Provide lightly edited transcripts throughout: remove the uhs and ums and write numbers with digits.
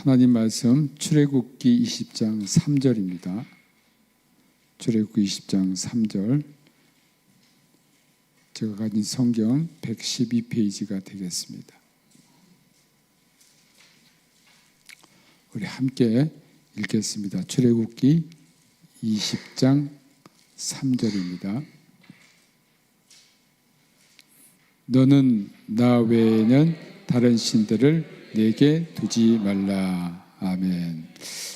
하나님 말씀 출애굽기 20장 3절입니다. 출애굽기 20장 3절. 제가 가진 성경 112페이지가 되겠습니다. 우리 함께 읽겠습니다. 출애굽기 20장 3절입니다. 너는 나 외에는 다른 신들을 내게 두지 말라. 아멘.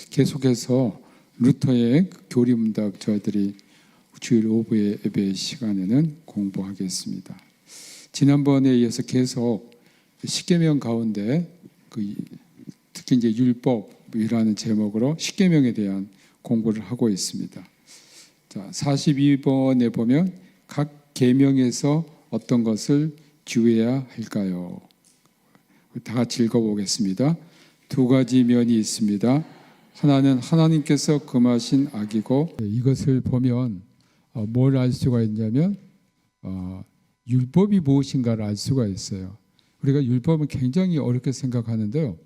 계속해서 루터의 교리문답 저희들이 주일 오후의 예배 시간에는 공부하겠습니다. 지난번에 이어서 계속 십계명 가운데 특히 이제 율법이라는 제목으로 십계명에 대한 공부를 하고 있습니다. 자, 42번에 보면 각 계명에서 어떤 것을 주의해야 할까요? 다 같이 읽어보겠습니다. 두 가지 면이 있습니다. 하나는 하나님께서 금하신 악이고, 이것을 보면 뭘 알 수가 있냐면 율법이 무엇인가를 알 수가 있어요. 우리가 율법은 굉장히 어렵게 생각하는데요,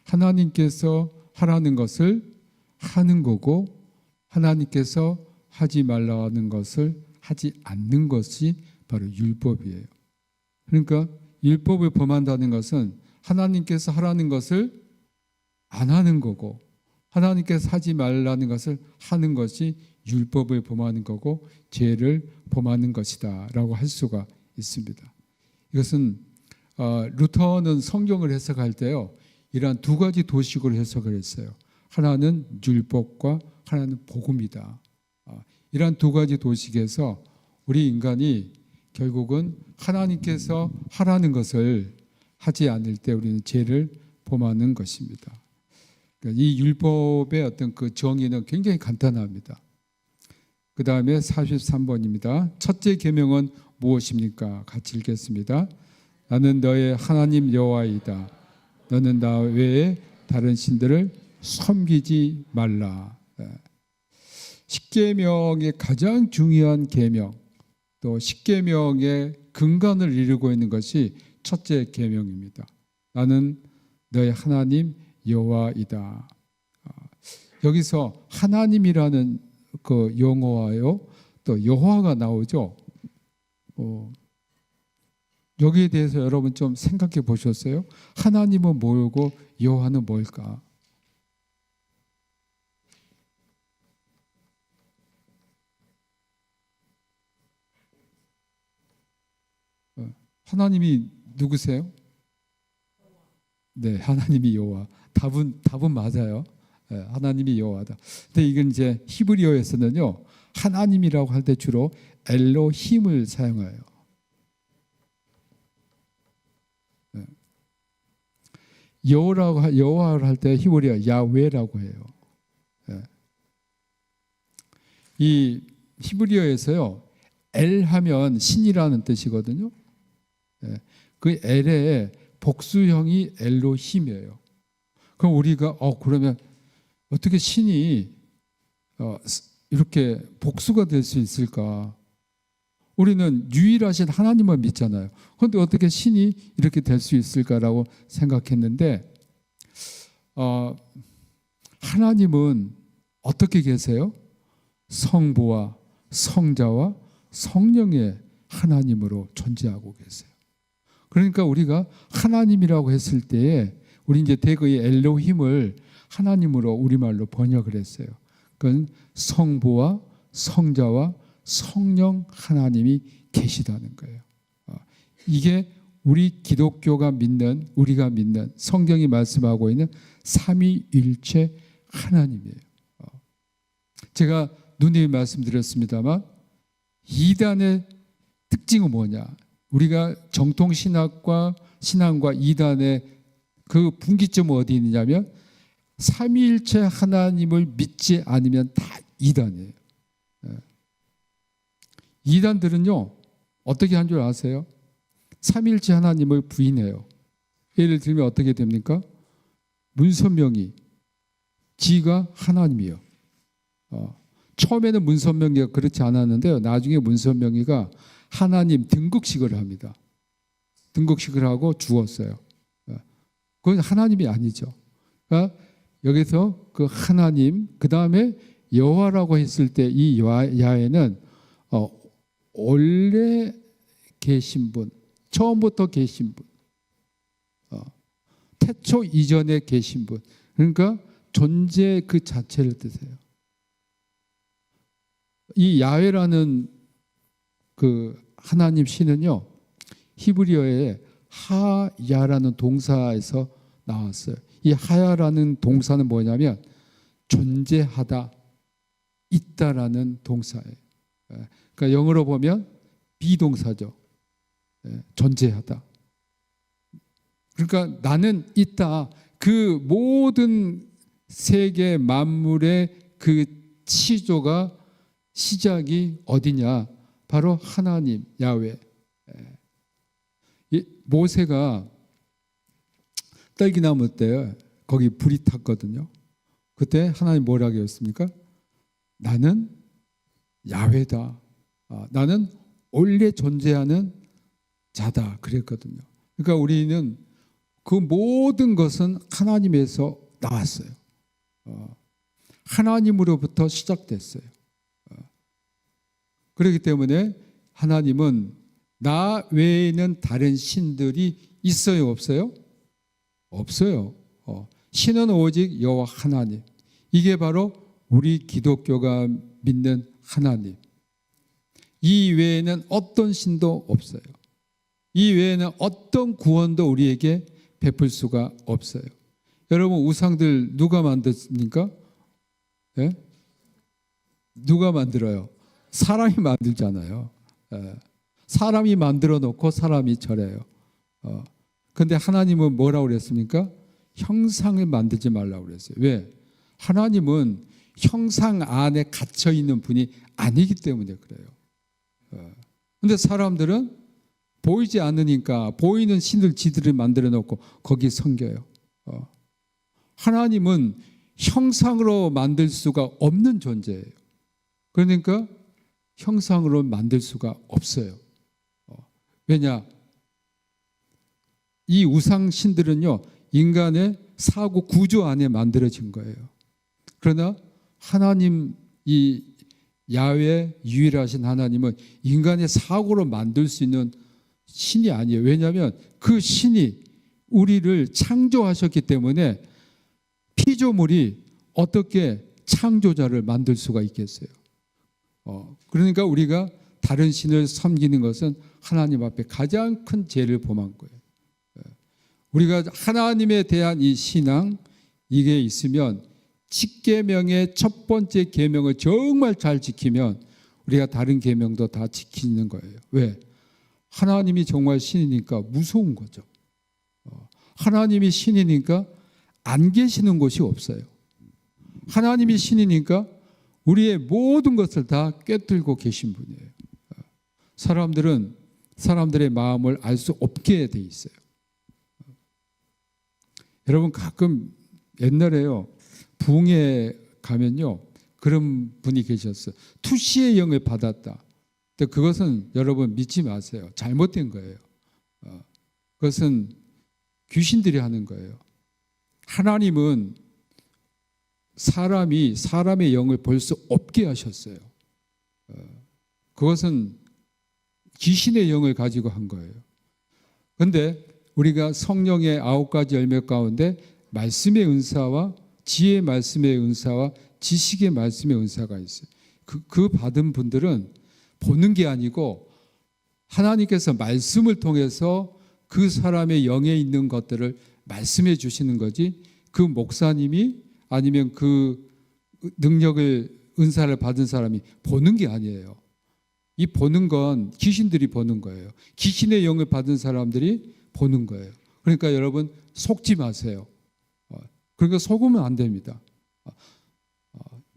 하나님께서 하라는 것을 하는 거고 하나님께서 하지 말라는 것을 하지 않는 것이 바로 율법이에요. 그러니까 율법을 범한다는 것은 하나님께서 하라는 것을 안 하는 거고 하나님께서 하지 말라는 것을 하는 것이 율법을 범하는 거고 죄를 범하는 것이다 라고 할 수가 있습니다. 이것은 루터는 성경을 해석할 때요, 이러한 두 가지 도식으로 해석을 했어요. 하나는 율법과 하나는 복음이다. 이러한 두 가지 도식에서 우리 인간이 결국은 하나님께서 하라는 것을 하지 않을 때 우리는 죄를 범하는 것입니다. 그러니까 이 율법의 어떤 그 정의는 굉장히 간단합니다. 그 다음에 43번입니다. 첫째 계명은 무엇입니까? 같이 읽겠습니다. 나는 너의 하나님 여호와이다. 너는 나 외에 다른 신들을 섬기지 말라. 십계명의 가장 중요한 계명, 또 십계명의 근간을 이루고 있는 것이 첫째 계명입니다. 나는 너의 하나님 여호와이다. 여기서 하나님이라는 그 용어와요, 또 여호와가 나오죠. 여기에 대해서 여러분 좀 생각해 보셨어요? 하나님은 뭐고 여호와는 뭘까? 하나님이 누구세요? 네, 하나님이 여호와. 답은 맞아요. 네, 하나님이 여호와다. 근데 이건 이제 히브리어에서는요, 하나님이라고 할 때 주로 엘로힘을 사용해요. 네. 여호와를 할 때 히브리어 야훼라고 해요. 네. 이 히브리어에서요, 엘 하면 신이라는 뜻이거든요. 네. 그 엘의 복수형이 엘로힘이에요. 그럼 우리가 그러면 어떻게 신이 이렇게 복수가 될 수 있을까? 우리는 유일하신 하나님만 믿잖아요. 그런데 어떻게 신이 이렇게 될 수 있을까라고 생각했는데, 하나님은 어떻게 계세요? 성부와 성자와 성령의 하나님으로 존재하고 계세요. 그러니까 우리가 하나님이라고 했을 때에 우리 이제 대거의 엘로힘을 하나님으로 우리말로 번역을 했어요. 그건 성부와 성자와 성령 하나님이 계시다는 거예요. 이게 우리 기독교가 믿는, 우리가 믿는 성경이 말씀하고 있는 삼위일체 하나님이에요. 제가 누누이 말씀드렸습니다만 이단의 특징은 뭐냐? 우리가 정통신학과 신앙과 이단의 그 분기점은 어디 있느냐면 삼위일체 하나님을 믿지 않으면 다 이단이에요. 이단들은요, 어떻게 한 줄 아세요? 삼위일체 하나님을 부인해요. 예를 들면 어떻게 됩니까? 문선명이 지가 하나님이에요. 처음에는 문선명이가 그렇지 않았는데요, 나중에 문선명이가 하나님 등극식을 합니다. 등극식을 하고 죽었어요. 그건 하나님이 아니죠. 그러니까 여기서 그 하나님, 그 다음에 여호와라고 했을 때 이 야훼는 원래 계신 분, 처음부터 계신 분, 태초 이전에 계신 분. 그러니까 존재 그 자체를 뜻해요. 이 야훼라는 그 하나님 신은요, 히브리어에 하야라는 동사에서 나왔어요. 이 하야라는 동사는 뭐냐면 존재하다, 있다라는 동사예요. 그러니까 영어로 보면 비동사죠. 존재하다. 그러니까 나는 있다. 그 모든 세계 만물의 그 시조가 시작이 어디냐? 바로 하나님 야훼. 모세가 딸기나무 때 거기 불이 탔거든요. 그때 하나님 뭐라고 했습니까? 나는 야훼다. 나는 원래 존재하는 자다. 그랬거든요. 그러니까 우리는 그 모든 것은 하나님에서 나왔어요. 하나님으로부터 시작됐어요. 그렇기 때문에 하나님은 나 외에는 다른 신들이 있어요, 없어요? 없어요. 신은 오직 여호와 하나님. 이게 바로 우리 기독교가 믿는 하나님. 이 외에는 어떤 신도 없어요. 이 외에는 어떤 구원도 우리에게 베풀 수가 없어요. 여러분, 우상들 누가 만들습니까? 예? 누가 만들어요? 사람이 만들잖아요. 사람이 만들어 놓고 사람이 절해요. 근데 하나님은 뭐라고 그랬습니까? 형상을 만들지 말라고 그랬어요. 왜? 하나님은 형상 안에 갇혀 있는 분이 아니기 때문에 그래요. 근데 사람들은 보이지 않으니까 보이는 신을 지들을 만들어 놓고 거기 섬겨요. 하나님은 형상으로 만들 수가 없는 존재예요. 그러니까 형상으로 만들 수가 없어요. 왜냐? 이 우상 신들은요, 인간의 사고 구조 안에 만들어진 거예요. 그러나 하나님, 이 야훼 유일하신 하나님은 인간의 사고로 만들 수 있는 신이 아니에요. 왜냐하면 그 신이 우리를 창조하셨기 때문에 피조물이 어떻게 창조자를 만들 수가 있겠어요. 그러니까 우리가 다른 신을 섬기는 것은 하나님 앞에 가장 큰 죄를 범한 거예요. 우리가 하나님에 대한 이 신앙, 이게 있으면 10계명의 첫 번째 계명을 정말 잘 지키면 우리가 다른 계명도 다 지키는 거예요. 왜? 하나님이 정말 신이니까 무서운 거죠. 하나님이 신이니까 안 계시는 곳이 없어요. 하나님이 신이니까 우리의 모든 것을 다 꿰뚫고 계신 분이에요. 사람들은 사람들의 마음을 알 수 없게 돼 있어요. 여러분, 가끔 옛날에요, 부흥회 가면요, 그런 분이 계셨어요. 투시의 영을 받았다. 근데 그것은 여러분 믿지 마세요. 잘못된 거예요. 그것은 귀신들이 하는 거예요. 하나님은 사람이 사람의 영을 볼 수 없게 하셨어요. 그것은 귀신의 영을 가지고 한 거예요. 그런데 우리가 성령의 9가지 열매 가운데 말씀의 은사와 지혜의 말씀의 은사와 지식의 말씀의 은사가 있어요. 그 받은 분들은 보는 게 아니고 하나님께서 말씀을 통해서 그 사람의 영에 있는 것들을 말씀해 주시는 거지, 그 목사님이 아니면 그 능력을, 은사를 받은 사람이 보는 게 아니에요. 이 보는 건 귀신들이 보는 거예요. 귀신의 영을 받은 사람들이 보는 거예요. 그러니까 여러분, 속지 마세요. 그러니까 속으면 안 됩니다.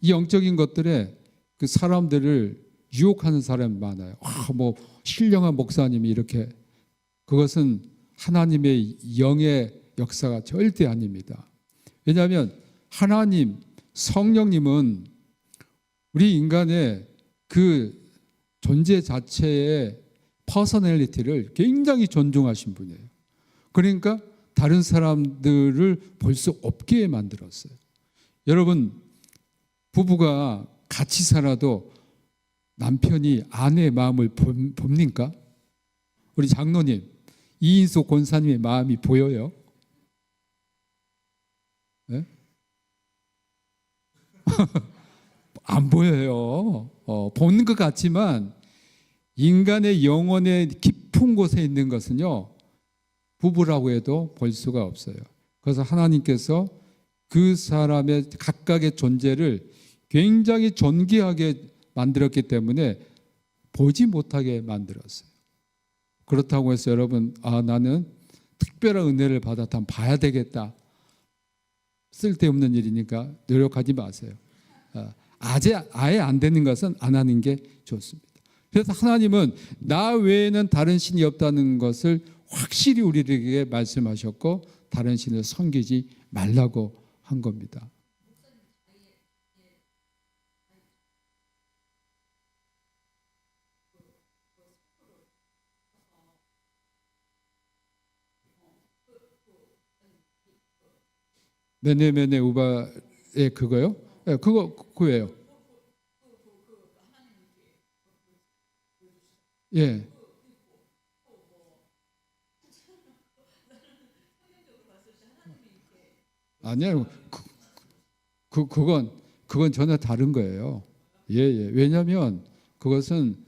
이 영적인 것들에 그 사람들을 유혹하는 사람이 많아요. 뭐 신령한 목사님이 이렇게, 그것은 하나님의 영의 역사가 절대 아닙니다. 왜냐하면 하나님, 성령님은 우리 인간의 그 존재 자체의 퍼서널리티를 굉장히 존중하신 분이에요. 그러니까 다른 사람들을 볼 수 없게 만들었어요. 여러분, 부부가 같이 살아도 남편이 아내의 마음을 봅니까? 우리 장로님, 이인숙 권사님의 마음이 보여요? 네? 안 보여요. 보는 것 같지만 인간의 영혼의 깊은 곳에 있는 것은요, 부부라고 해도 볼 수가 없어요. 그래서 하나님께서 그 사람의 각각의 존재를 굉장히 존귀하게 만들었기 때문에 보지 못하게 만들었어요. 그렇다고 해서 여러분, 나는 특별한 은혜를 받았다면 봐야 되겠다. 쓸데없는 일이니까 노력하지 마세요. 아예 안 되는 것은 안 하는 게 좋습니다. 그래서 하나님은 나 외에는 다른 신이 없다는 것을 확실히 우리에게 말씀하셨고 다른 신을 섬기지 말라고 한 겁니다. 메네메네 우바의 그거요? 네, 그거예요. 예. 아니요. 그건 전혀 다른 거예요. 예, 예. 왜냐하면 그것은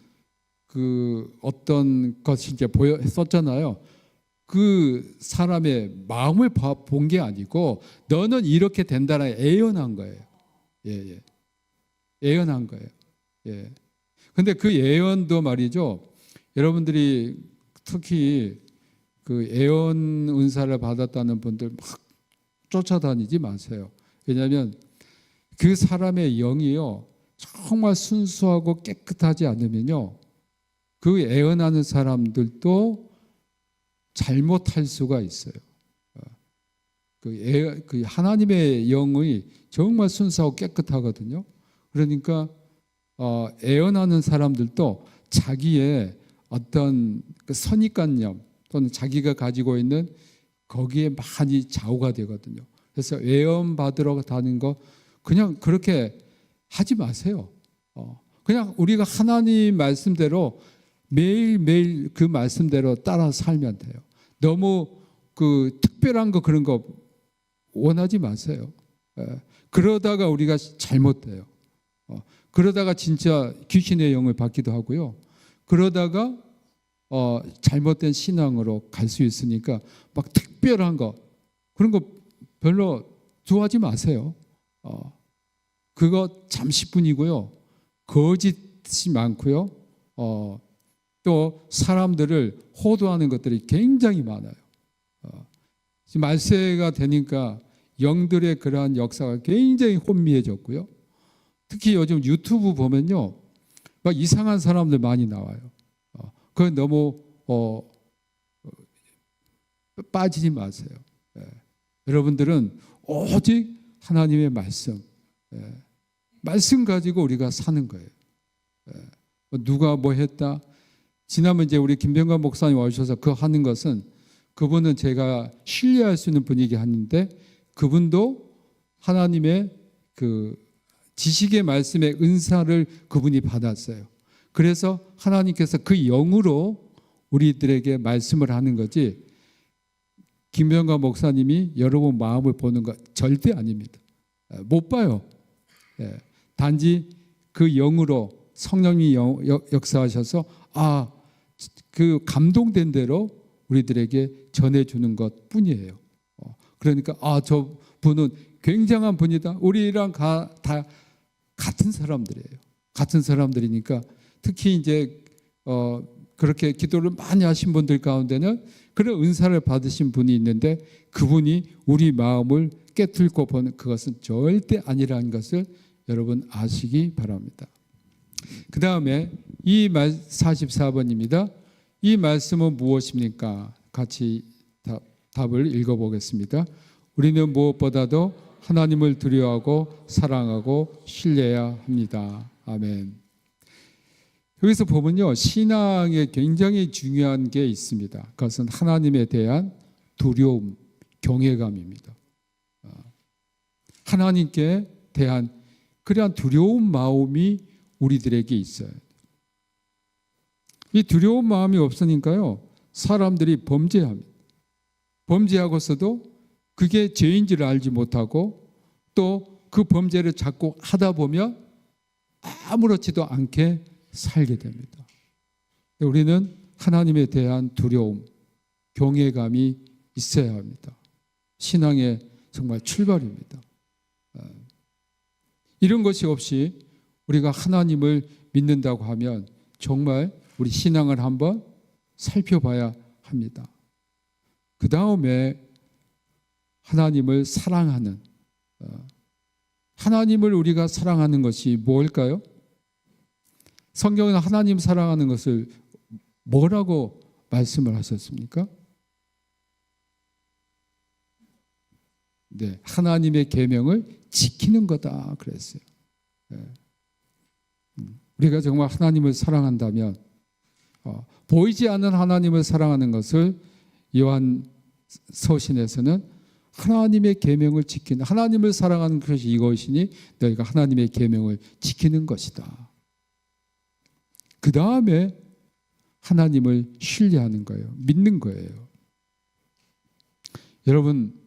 그 어떤 것이 이제 썼잖아요. 그 사람의 마음을 본 게 아니고 너는 이렇게 된다라 예언한 거예요. 예, 예. 예언한 거예요. 예. 근데 그 예언도 말이죠. 여러분들이 특히 그 예언 은사를 받았다는 분들 막 쫓아다니지 마세요. 왜냐하면 그 사람의 영이요 정말 순수하고 깨끗하지 않으면요 그 예언하는 사람들도 잘못할 수가 있어요. 그 하나님의 영이 정말 순수하고 깨끗하거든요. 그러니까 예언하는 사람들도 자기의 어떤 그 선입관념 또는 자기가 가지고 있는 거기에 많이 좌우가 되거든요. 그래서 예언 받으러 가는 거 그냥 그렇게 하지 마세요. 그냥 우리가 하나님 말씀대로 매일매일 그 말씀대로 따라 살면 돼요. 너무 그 특별한 거 그런 거 원하지 마세요. 그러다가 우리가 잘못돼요. 그러다가 진짜 귀신의 영을 받기도 하고요. 그러다가 잘못된 신앙으로 갈 수 있으니까 막 특별한 거 그런 거 별로 좋아하지 마세요. 그거 잠시뿐이고요. 거짓이 많고요. 또 사람들을 호도하는 것들이 굉장히 많아요. 지금 말세가 되니까 영들의 그러한 역사가 굉장히 혼미해졌고요. 특히 요즘 유튜브 보면요, 막 이상한 사람들 많이 나와요. 그건 너무 빠지지 마세요. 여러분들은 오직 하나님의 말씀, 말씀 가지고 우리가 사는 거예요. 누가 뭐 했다? 지난번 이제 우리 김병관 목사님 와주셔서 그 하는 것은 그분은 제가 신뢰할 수 있는 분이긴 하는데 그분도 하나님의 그 지식의 말씀의 은사를 그분이 받았어요. 그래서 하나님께서 그 영으로 우리들에게 말씀을 하는 거지 김병관 목사님이 여러분 마음을 보는 것 절대 아닙니다. 못 봐요. 단지 그 영으로 성령이 역사하셔서 그 감동된 대로 우리들에게 전해주는 것 뿐이에요. 그러니까 저 분은 굉장한 분이다. 우리랑 다 같은 사람들이에요. 같은 사람들이니까 특히 이제 그렇게 기도를 많이 하신 분들 가운데는 그런 은사를 받으신 분이 있는데 그분이 우리 마음을 깨뚫고 보는 그것은 절대 아니라는 것을 여러분 아시기 바랍니다. 그 다음에 이 44번입니다. 이 말씀은 무엇입니까? 같이 답을 읽어보겠습니다. 우리는 무엇보다도 하나님을 두려워하고 사랑하고 신뢰해야 합니다. 아멘. 여기서 보면요, 신앙에 굉장히 중요한 게 있습니다. 그것은 하나님에 대한 두려움, 경외감입니다. 하나님께 대한 그러한 두려운 마음이 우리들에게 있어요. 이 두려운 마음이 없으니까요, 사람들이 범죄합니다. 범죄하고서도 그게 죄인지를 알지 못하고 또 그 범죄를 자꾸 하다 보면 아무렇지도 않게 살게 됩니다. 우리는 하나님에 대한 두려움, 경외감이 있어야 합니다. 신앙의 정말 출발입니다. 이런 것이 없이 우리가 하나님을 믿는다고 하면 정말 우리 신앙을 한번 살펴봐야 합니다. 그 다음에 하나님을 사랑하는, 하나님을 우리가 사랑하는 것이 뭘까요? 성경은 하나님 사랑하는 것을 뭐라고 말씀을 하셨습니까? 네, 하나님의 계명을 지키는 거다 그랬어요. 우리가 정말 하나님을 사랑한다면 보이지 않는 하나님을 사랑하는 것을 요한 서신에서는 하나님의 계명을 지키는, 하나님을 사랑하는 것이 이것이니 너희가 하나님의 계명을 지키는 것이다. 그 다음에 하나님을 신뢰하는 거예요. 믿는 거예요. 여러분,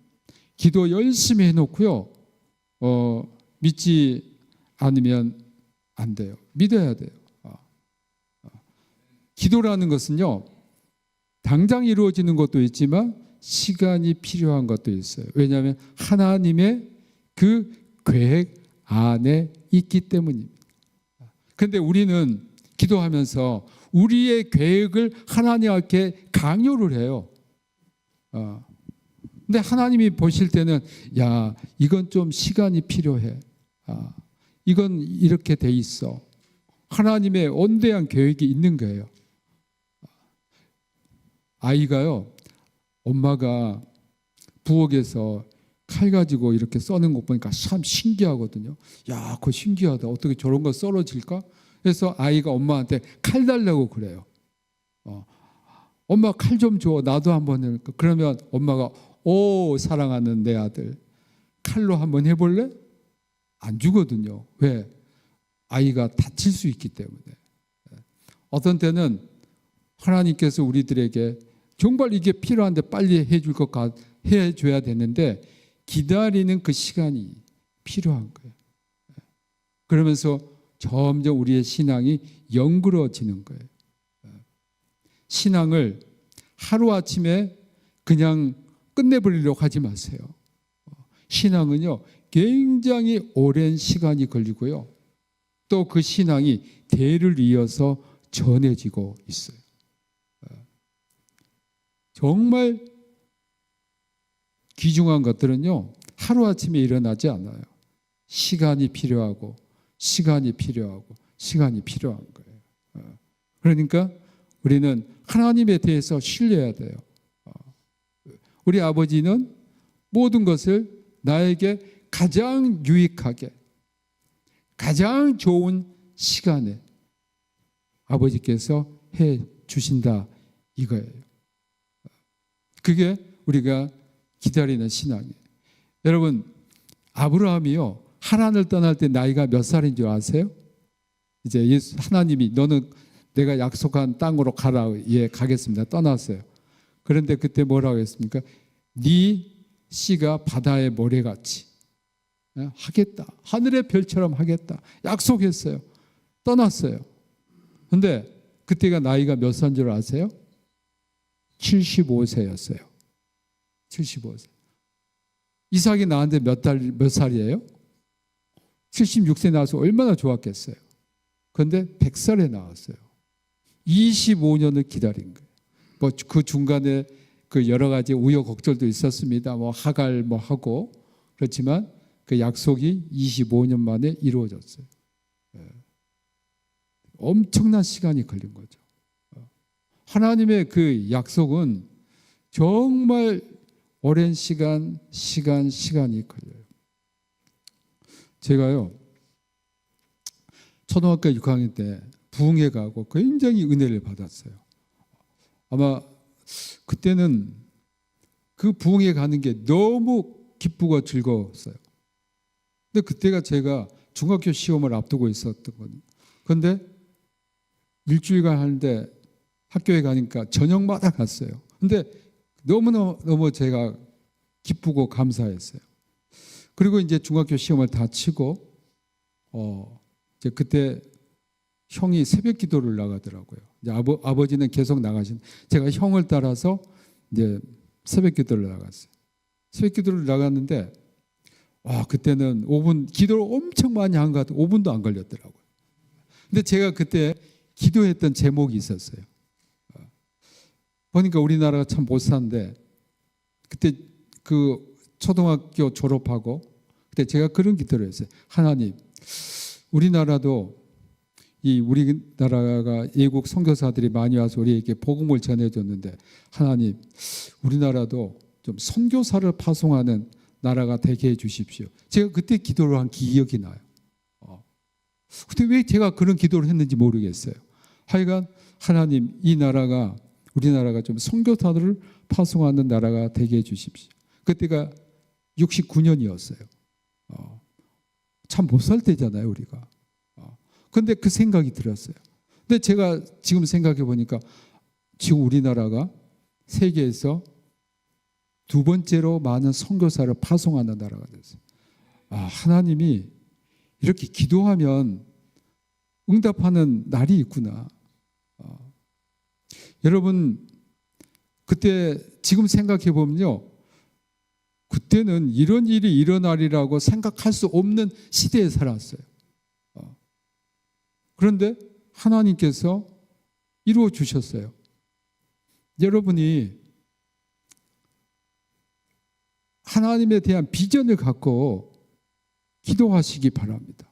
기도 열심히 해놓고요, 믿지 않으면 안 돼요. 믿어야 돼요. 기도라는 것은요, 당장 이루어지는 것도 있지만 시간이 필요한 것도 있어요. 왜냐하면 하나님의 그 계획 안에 있기 때문입니다. 그런데 우리는 기도하면서 우리의 계획을 하나님께 강요를 해요. 근데 하나님이 보실 때는 야, 이건 좀 시간이 필요해. 이건 이렇게 돼 있어. 하나님의 온대한 계획이 있는 거예요. 아이가요, 엄마가 부엌에서 칼 가지고 이렇게 써는 거 보니까 참 신기하거든요. 야, 그거 신기하다. 어떻게 저런 거 썰어질까? 그래서 아이가 엄마한테 칼 달라고 그래요. 엄마 칼 좀 줘. 나도 한번 해볼까? 그러면 엄마가 오, 사랑하는 내 아들, 칼로 한번 해볼래? 안 주거든요. 왜? 아이가 다칠 수 있기 때문에. 어떤 때는 하나님께서 우리들에게 정말 이게 필요한데 빨리 해줘야 되는데 기다리는 그 시간이 필요한 거예요. 그러면서 점점 우리의 신앙이 영그러지는 거예요. 신앙을 하루아침에 그냥 끝내버리려고 하지 마세요. 신앙은요, 굉장히 오랜 시간이 걸리고요. 또 그 신앙이 대를 이어서 전해지고 있어요. 정말 귀중한 것들은요, 하루아침에 일어나지 않아요. 시간이 필요하고 시간이 필요한 거예요. 그러니까 우리는 하나님에 대해서 신뢰해야 돼요. 우리 아버지는 모든 것을 나에게 가장 유익하게, 가장 좋은 시간에 아버지께서 해 주신다 이거예요. 그게 우리가 기다리는 신앙이에요. 여러분, 아브라함이요, 하란을 떠날 때 나이가 몇 살인 줄 아세요? 이제 하나님이 너는 내가 약속한 땅으로 가라. 예, 가겠습니다. 떠났어요. 그런데 그때 뭐라고 했습니까? 네 씨가 바다의 모래같이 하겠다. 하늘의 별처럼 하겠다. 약속했어요. 떠났어요. 그런데 그때가 나이가 몇 살인 줄 아세요? 75세였어요. 75세. 이삭이 나한테 몇 살이에요? 76세 나와서 얼마나 좋았겠어요. 그런데 100살에 나왔어요. 25년을 기다린 거예요. 뭐 그 중간에 그 여러 가지 우여곡절도 있었습니다. 뭐 하갈 뭐 하고 그렇지만 그 약속이 25년 만에 이루어졌어요. 엄청난 시간이 걸린 거죠. 하나님의 그 약속은 정말 오랜 시간이 걸려요. 제가요, 초등학교 6학년 때 부흥회 가고 굉장히 은혜를 받았어요. 아마 그때는 그 부흥회 가는 게 너무 기쁘고 즐거웠어요. 근데 그때가 제가 중학교 시험을 앞두고 있었던 거예요. 그런데 일주일간 하는데 학교에 가니까 저녁마다 갔어요. 근데 너무너무 제가 기쁘고 감사했어요. 그리고 이제 중학교 시험을 다 치고 이제 그때 형이 새벽 기도를 나가더라고요. 이제 아버지는 계속 나가신. 제가 형을 따라서 이제 새벽 기도를 나갔어요. 새벽 기도를 나갔는데 그때는 5분 기도를 엄청 많이 한 것 같아요. 5분도 안 걸렸더라고요. 근데 제가 그때 기도했던 제목이 있었어요. 보니까 우리나라가 참 못 사는데 그때 그 초등학교 졸업하고 그때 제가 그런 기도를 했어요. 하나님, 우리나라도 이 우리나라가 외국 선교사들이 많이 와서 우리에게 복음을 전해줬는데 하나님, 우리나라도 좀 선교사를 파송하는 나라가 되게 해주십시오. 제가 그때 기도를 한 기억이 나요. 근데 왜 제가 그런 기도를 했는지 모르겠어요. 하여간 하나님, 이 나라가 우리나라가 좀 선교사들을 파송하는 나라가 되게 해주십시오. 그때가 69년이었어요. 참 못 살 때잖아요, 우리가. 근데 그 생각이 들었어요. 근데 제가 지금 생각해 보니까 지금 우리나라가 세계에서 두 번째로 많은 선교사를 파송하는 나라가 됐어요. 하나님이 이렇게 기도하면 응답하는 날이 있구나. 여러분, 그때 지금 생각해 보면요, 그때는 이런 일이 일어나리라고 생각할 수 없는 시대에 살았어요. 그런데 하나님께서 이루어 주셨어요. 여러분이 하나님에 대한 비전을 갖고 기도하시기 바랍니다.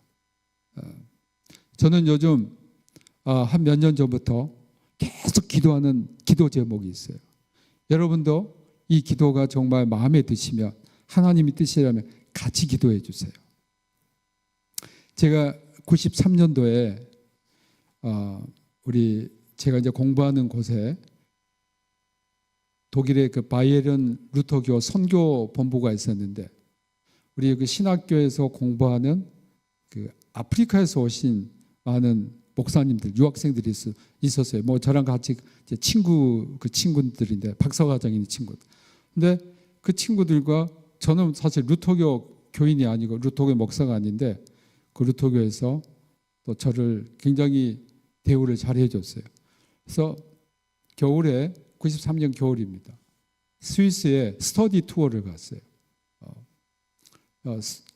저는 요즘 한 몇 년 전부터 계속 기도하는 기도 제목이 있어요. 여러분도 이 기도가 정말 마음에 드시면, 하나님이 뜻이라면 같이 기도해 주세요. 제가 93년도에 제가 이제 공부하는 곳에 독일의 그 바이에른 루터교 선교 본부가 있었는데, 우리 그 신학교에서 공부하는 그 아프리카에서 오신 많은 목사님들, 유학생들이 있었어요. 뭐 저랑 같이 이제 그 친구들인데, 박사과정에 있는 친구들. 근데 그 친구들과, 저는 사실 루터교 교인이 아니고 루터교 목사가 아닌데, 그 루터교에서 또 저를 굉장히 대우를 잘 해줬어요. 그래서 겨울에 93년 겨울입니다. 스위스에 스터디 투어를 갔어요.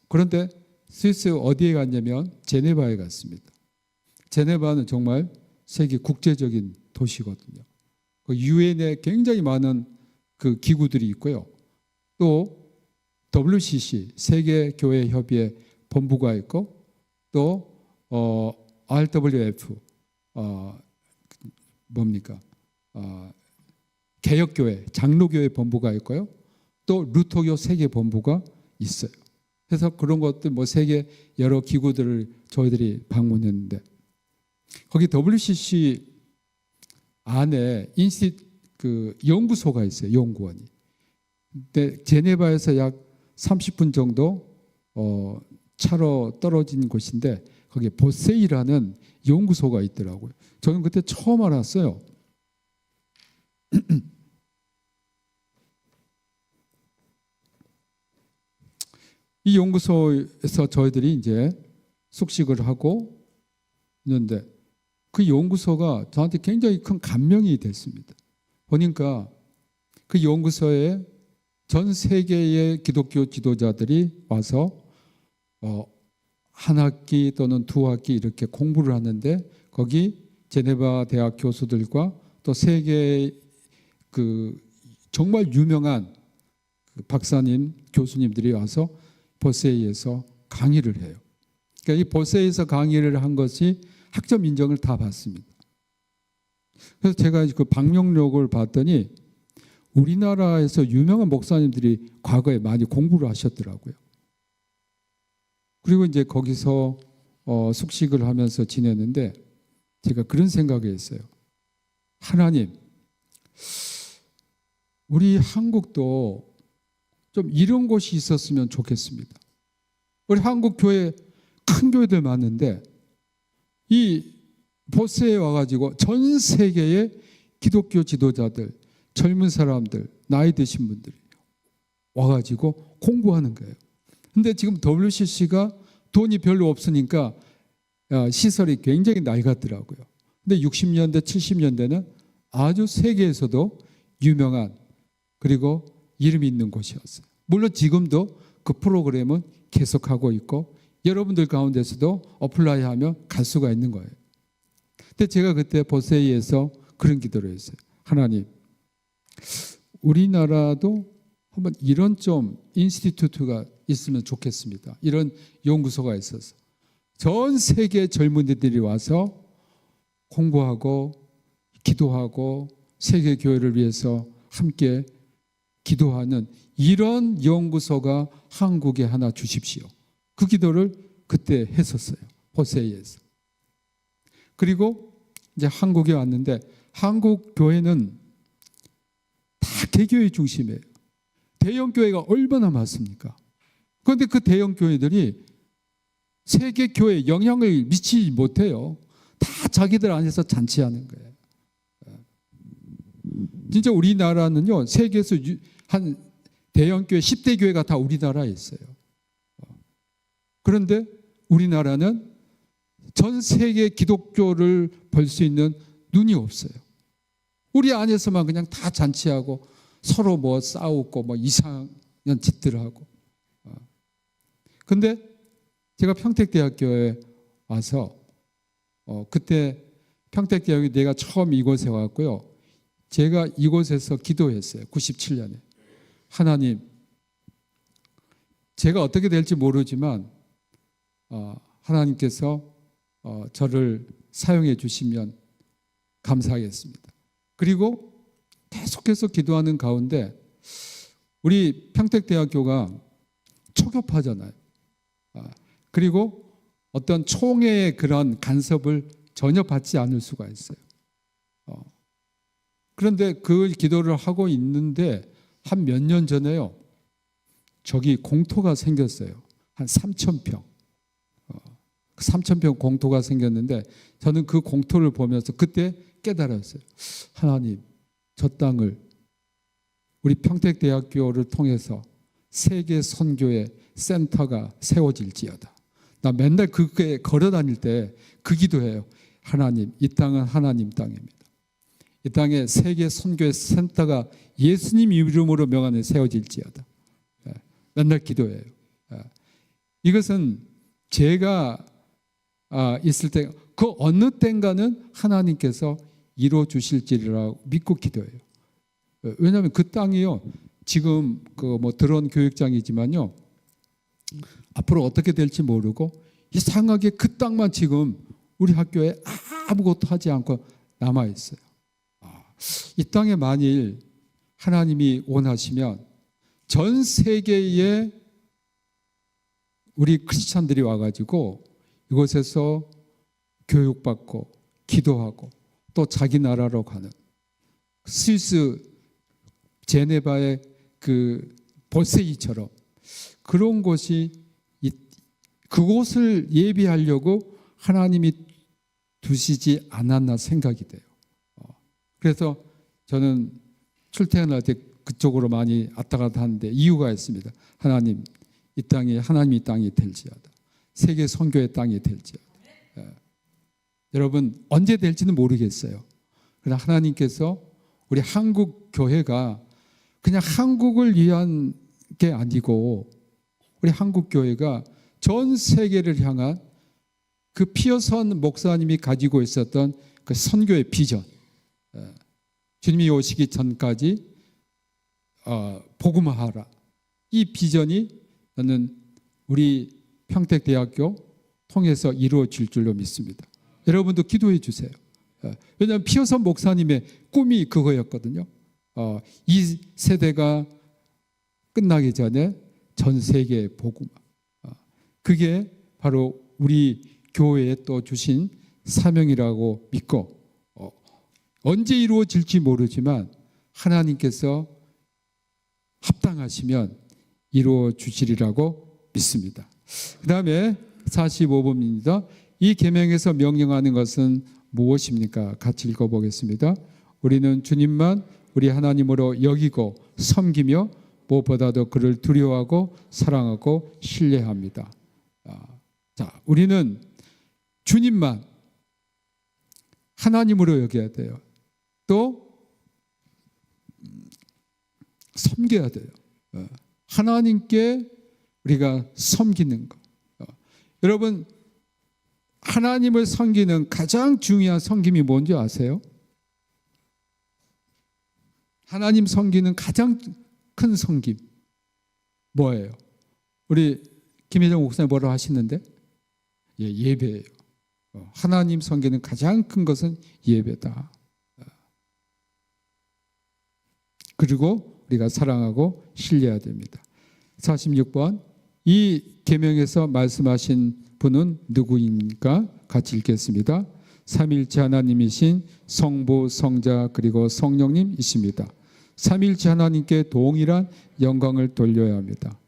그런데 스위스 어디에 갔냐면 제네바에 갔습니다. 제네바는 정말 세계 국제적인 도시거든요. 유엔에 굉장히 많은 그 기구들이 있고요. 또 WCC 세계교회협의회 본부가 있고, 또 RWF 개혁교회 장로교회 본부가 있고요. 또 루터교 세계 본부가 있어요. 그래서 그런 것들 뭐 세계 여러 기구들을 저희들이 방문했는데, 거기 WCC 안에 그 연구소가 있어요. 연구원이. 근데 제네바에서 약 30분 정도 차로 떨어진 곳인데, 거기에 보세이라는 연구소가 있더라고요. 저는 그때 처음 알았어요. 이 연구소에서 저희들이 이제 숙식을 하고 있는데, 그 연구소가 저한테 굉장히 큰 감명이 됐습니다. 보니까 그 연구소에 전 세계의 기독교 지도자들이 와서 한 학기 또는 두 학기 이렇게 공부를 하는데, 거기 제네바 대학 교수들과 또 세계 그 정말 유명한 그 박사님, 교수님들이 와서 보세이에서 강의를 해요. 그러니까 이 보세이에서 강의를 한 것이 학점 인정을 다 받습니다. 그래서 제가 그 방명록을 봤더니 우리나라에서 유명한 목사님들이 과거에 많이 공부를 하셨더라고요. 그리고 이제 거기서 숙식을 하면서 지냈는데, 제가 그런 생각을 했어요. 하나님, 우리 한국도 좀 이런 곳이 있었으면 좋겠습니다. 우리 한국 교회 큰 교회들 많은데 이 보스에 와가지고 전 세계의 기독교 지도자들, 젊은 사람들, 나이 드신 분들이 와가지고 공부하는 거예요. 근데 지금 WCC가 돈이 별로 없으니까 시설이 굉장히 낡았더라고요. 근데 60년대, 70년대는 아주 세계에서도 유명한 그리고 이름이 있는 곳이었어요. 물론 지금도 그 프로그램은 계속하고 있고 여러분들 가운데서도 어플라이하면 갈 수가 있는 거예요. 근데 제가 그때 보세이에서 그런 기도를 했어요. 하나님, 우리나라도 한번 이런 좀 인스티튜트가 있으면 좋겠습니다. 이런 연구소가 있어서 전 세계 젊은이들이 와서 공부하고 기도하고 세계 교회를 위해서 함께 기도하는 이런 연구소가 한국에 하나 주십시오. 그 기도를 그때 했었어요. 보세이에서. 그리고 이제 한국에 왔는데 한국 교회는 다 개교의 중심이에요. 대형 교회가 얼마나 많습니까? 그런데 그 대형 교회들이 세계 교회에 영향을 미치지 못해요. 다 자기들 안에서 잔치하는 거예요. 진짜 우리나라는요, 세계에서 한 대형 교회 10대 교회가 다 우리나라에 있어요. 그런데 우리나라는 전 세계 기독교를 볼 수 있는 눈이 없어요. 우리 안에서만 그냥 다 잔치하고 서로 뭐 싸우고 뭐 이상한 짓들을 하고. 근데 제가 평택대학교에 와서 그때 평택대학교 내가 처음 이곳에 왔고요. 제가 이곳에서 기도했어요. 97년에. 하나님, 제가 어떻게 될지 모르지만 하나님께서 저를 사용해 주시면 감사하겠습니다. 그리고 계속해서 기도하는 가운데 우리 평택대학교가 초교파잖아요. 그리고 어떤 총회의 그런 간섭을 전혀 받지 않을 수가 있어요. 그런데 그 기도를 하고 있는데 한 몇 년 전에요. 저기 공터가 생겼어요. 한 3,000평. 3,000평 공터가 생겼는데 저는 그 공터를 보면서 그때 깨달았어요. 하나님, 저 땅을 우리 평택대학교를 통해서 세계 선교의 센터가 세워질지어다. 나 맨날 그게 걸어 다닐 때 그 기도해요. 하나님, 이 땅은 하나님 땅입니다. 이 땅에 세계 선교의 센터가 예수님 이름으로 명안에 세워질지어다. 맨날 기도해요. 이것은 제가 있을 때 그 어느 때인가는 하나님께서 이루어 주실지라고 믿고 기도해요. 왜냐하면 그 땅이요, 지금 그 뭐 드론 교육장이지만요, 앞으로 어떻게 될지 모르고 이상하게 그 땅만 지금 우리 학교에 아무것도 하지 않고 남아 있어요. 이 땅에 만일 하나님이 원하시면 전 세계에 우리 크리스찬들이 와가지고 이곳에서 교육받고 기도하고 또 자기 나라로 가는 스위스 제네바의 그 보세이처럼 그런 곳이 그곳을 예비하려고 하나님이 두시지 않았나 생각이 돼요. 그래서 저는 출퇴근할 때 그쪽으로 많이 왔다 갔다 하는데 이유가 있습니다. 하나님, 이 땅이 하나님의 땅이 될지어다. 세계 선교의 땅이 될지어다. 여러분, 언제 될지는 모르겠어요. 그러나 하나님께서 우리 한국 교회가 그냥 한국을 위한 게 아니고 우리 한국 교회가 전 세계를 향한 그 피어선 목사님이 가지고 있었던 그 선교의 비전, 주님이 오시기 전까지 복음화하라, 이 비전이 저는 우리 평택대학교 통해서 이루어질 줄로 믿습니다. 여러분도 기도해 주세요. 왜냐하면 피어선 목사님의 꿈이 그거였거든요. 이 세대가 끝나기 전에 전 세계에 복음화. 그게 바로 우리 교회에 또 주신 사명이라고 믿고 언제 이루어질지 모르지만 하나님께서 합당하시면 이루어 주시리라고 믿습니다. 그 다음에 45번입니다. 이 계명에서 명령하는 것은 무엇입니까? 같이 읽어보겠습니다. 우리는 주님만 우리 하나님으로 여기고 섬기며 무엇보다도 그를 두려워하고 사랑하고 신뢰합니다. 자, 우리는 주님만 하나님으로 여겨야 돼요. 또 섬겨야 돼요. 하나님께 우리가 섬기는 것. 여러분, 하나님을 섬기는 가장 중요한 섬김이 뭔지 아세요? 하나님 섬기는 가장 큰 섬김 뭐예요? 우리 김혜정 목사님 뭐라고 하시는데? 예배예요. 하나님 섬기는 가장 큰 것은 예배다. 그리고 우리가 사랑하고 신뢰해야 됩니다. 46번, 이 계명에서 말씀하신 분은 누구입니까? 같이 읽겠습니다. 삼일체 하나님이신 성부, 성자 그리고 성령님이십니다. 삼일체 하나님께 동일한 영광을 돌려야 합니다.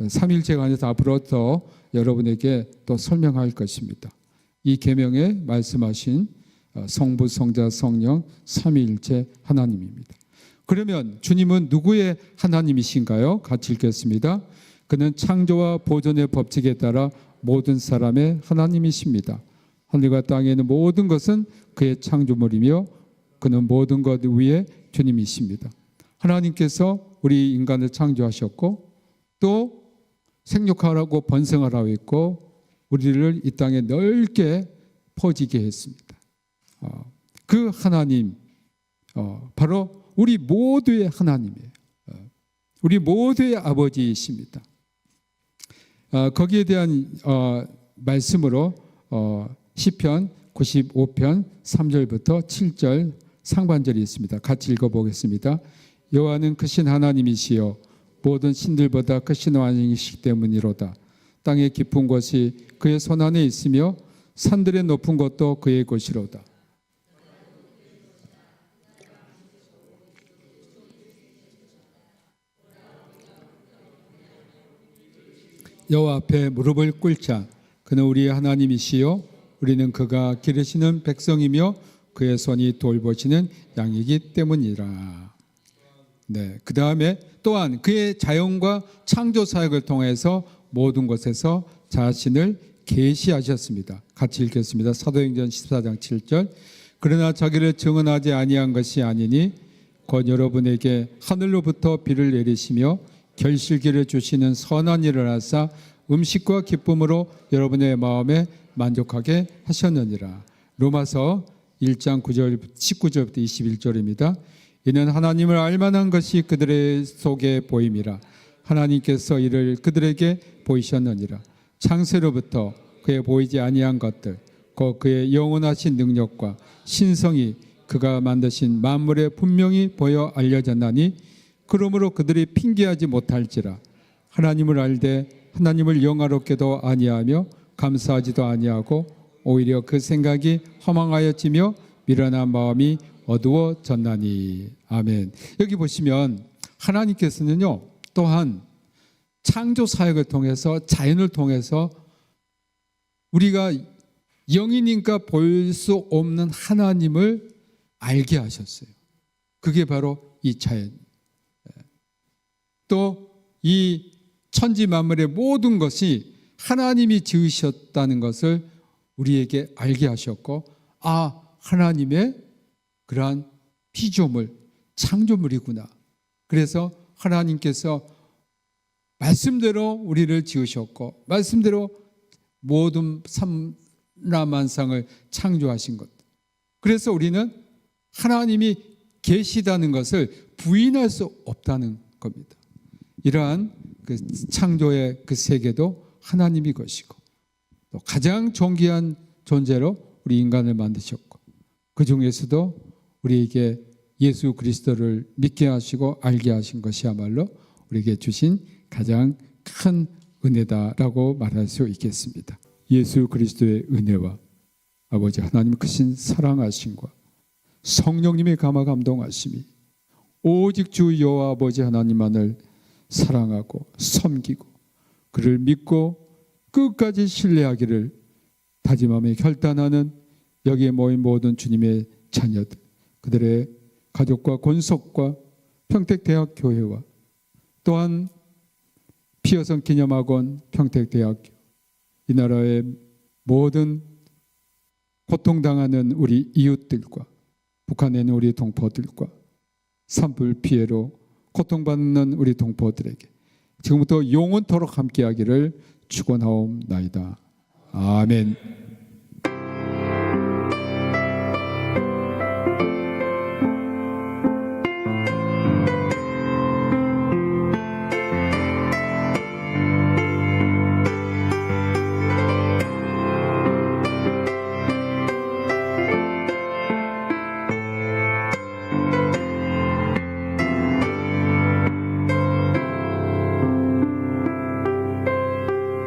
삼일체가 아니라 앞으로 더 여러분에게 또 설명할 것입니다. 이 계명에 말씀하신 성부, 성자, 성령 삼위일체 하나님입니다. 그러면 주님은 누구의 하나님이신가요? 같이 읽겠습니다. 그는 창조와 보존의 법칙에 따라 모든 사람의 하나님이십니다. 하늘과 땅에 있는 모든 것은 그의 창조물이며 그는 모든 것 위에 주님이십니다. 하나님께서 우리 인간을 창조하셨고 또 생육하라고 번성하라고 했고 우리를 이 땅에 넓게 퍼지게 했습니다. 그 하나님 바로 우리 모두의 하나님이에요. 우리 모두의 아버지이십니다. 거기에 대한 말씀으로 시편 95편 3절부터 7절 상반절이 있습니다. 같이 읽어보겠습니다. 여호와는 크신 하나님이시여 모든 신들보다 크신 왕이시기 때문이로다. 땅의 깊은 곳이 그의 손안에 있으며 산들의 높은 곳도 그의 곳이로다. 여호와 앞에 무릎을 꿇자. 그는 우리의 하나님이시요 우리는 그가 기르시는 백성이며 그의 손이 돌보시는 양이기 때문이라. 네, 그 다음에 또한 그의 자연과 창조 사역을 통해서 모든 것에서 자신을 계시하셨습니다. 같이 읽겠습니다. 사도행전 14장 7절. 그러나 자기를 증언하지 아니한 것이 아니니 곧 여러분에게 하늘로부터 비를 내리시며 결실기를 주시는 선한 일을 하사 음식과 기쁨으로 여러분의 마음에 만족하게 하셨느니라. 로마서 1장 19절부터 21절입니다. 이는 하나님을 알만한 것이 그들의 속에 보임이라. 하나님께서 이를 그들에게 보이셨느니라. 창세로부터 그의 보이지 아니한 것들 곧 그의 영원하신 능력과 신성이 그가 만드신 만물에 분명히 보여 알려졌나니 그러므로 그들이 핑계하지 못할지라. 하나님을 알되 하나님을 영화롭게도 아니하며 감사하지도 아니하고 오히려 그 생각이 허망하여지며 미련한 마음이 어두워졌나니. 아멘. 여기 보시면 하나님께서는요 또한 창조 사역을 통해서 자연을 통해서 우리가 영이니까 볼 수 없는 하나님을 알게 하셨어요. 그게 바로 이 자연. 또 이 천지 만물의 모든 것이 하나님이 지으셨다는 것을 우리에게 알게 하셨고 하나님의 그러한 피조물, 창조물이구나. 그래서 하나님께서 말씀대로 우리를 지으셨고 말씀대로 모든 삼라만상을 창조하신 것. 그래서 우리는 하나님이 계시다는 것을 부인할 수 없다는 겁니다. 이러한 그 창조의 그 세계도 하나님이 것이고 또 가장 존귀한 존재로 우리 인간을 만드셨고 그 중에서도 우리에게 예수 그리스도를 믿게 하시고 알게 하신 것이야말로 우리에게 주신 가장 큰 은혜다라고 말할 수 있겠습니다. 예수 그리스도의 은혜와 아버지 하나님 크신 사랑하심과 성령님의 감화 감동하심이 오직 주 여호와 아버지 하나님만을 사랑하고 섬기고 그를 믿고 끝까지 신뢰하기를 다짐하며 결단하는 여기에 모인 모든 주님의 자녀들, 그들의 가족과 권속과 평택대학교회와 또한 피어성 기념학원 평택대학교, 이 나라의 모든 고통당하는 우리 이웃들과 북한에 있는 우리 동포들과 산불 피해로 고통받는 우리 동포들에게 지금부터 영원토록 함께하기를 축원하옵나이다. 아멘.